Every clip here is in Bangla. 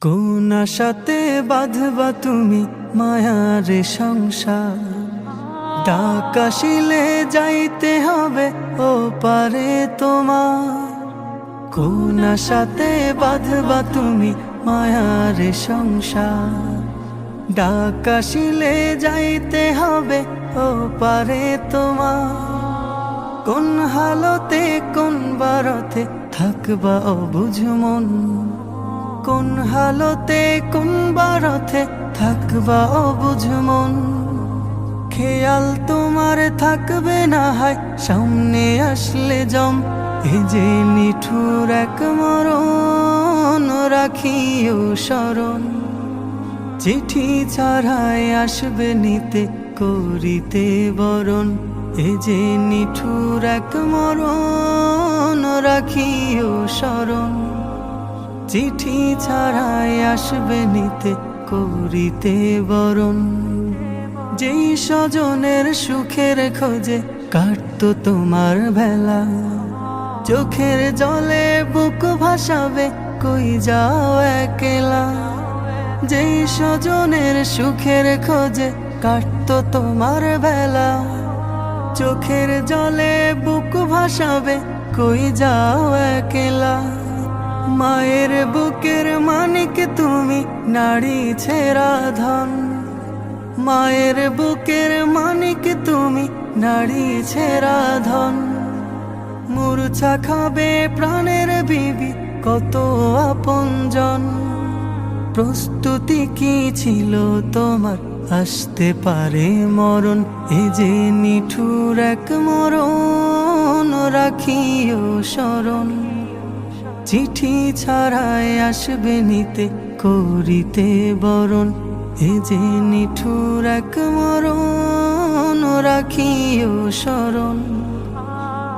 কোন আশাতে বাঁধবা তুমি মায়ার সংসার, ডাক আসিলে যাইতে হবে ও পারে তোমার। কোন আশাতে বাঁধবা তুমি মায়ার সংসার, ডাক আসিলে যাইতে হবে ও পারে তোমার। কোন হালতে কোন বারতে থাকবা অবুঝ মন, কোন হালতে কোন বারতে থাকবা অবুঝ মন। খেয়াল তোমার থাকবে না হয় সামনে আসলে জম, এ যে নিঠুর এক মরণ রাখিও স্মরণ। চিঠি ছাড়াই আসবে নিতে করিতে বরণ, এ যে নিঠুর এক মরণ রাখিও স্মরণ। চিঠি ছাড়াই আসবে নিতে করিতে বরণ। যেই স্বজনের সুখের খোঁজে কাটতো তোমার বেলা, চোখের জলে বুক ভাসাবে কই যাও একলা। যেই স্বজনের সুখের খোঁজে কাটতো তোমার বেলা, চোখের জলে বুক ভাসাবে কই যাও একলা। মায়ের বুকের মানিক তুমি নারী ছেঁড়া ধন, মায়ের বুকের মানিক তুমি নারী ছেঁড়া ধন। মূর্ছা খাবে প্রাণের বিবি কত আপনজন, প্রস্তুতি কি ছিল তোমার আসতে পারে মরণ। এ যে নিঠুর এক মরণ রাখিও স্মরণ। চিঠি ছাড়াই আসবে নিতে করিতে বরণ, এ যে নিঠুর এক মরণ রাখিও স্মরণ।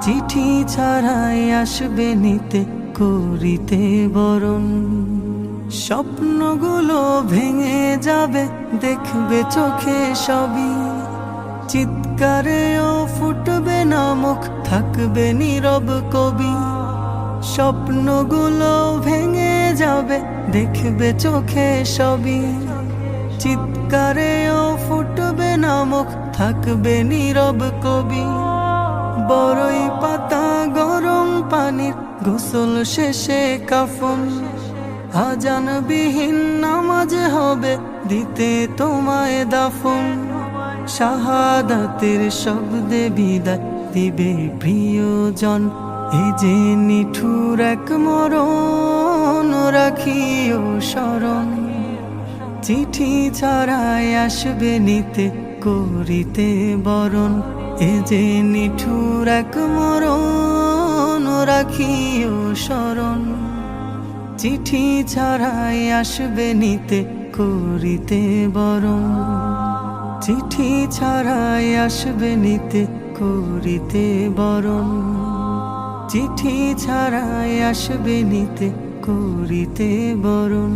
চিঠি ছাড়াই আসবে নিতে করিতে বরণ। স্বপ্নগুলো ভেঙে যাবে দেখবে চোখে সবই, চিৎকারেও ফুটবে না মুখ থাকবে নীরব কবি। স্বপ্নগুলো ভেঙে যাবে দেখবে চোখে সবই, চিৎকারেও ফুটবে না মুখ থাকবে নীরব কবি। বড়ই পাতা গরম পানির গোসল শেষে কাফন, আজানবিহীন নামাজ হবে দিতে তোমায় দাফন। শাহাদাতের শব্দে বিদায় দিবে প্রিয়জন, এ যে নিঠুর এক মরণ রাখিও স্মরণ। চিঠি ছাড়াই আসবে নিতে করিতে বরণ, এ যে নিঠুর এক মরণ রাখিও স্মরণ। চিঠি ছাড়াই আসবে নিতে করিতে বরণ, চিঠি ছাড়াই আসবে নিতে করিতে বরণ। চিঠি ছাড়াই আসবে নিতে করিতে বরণ।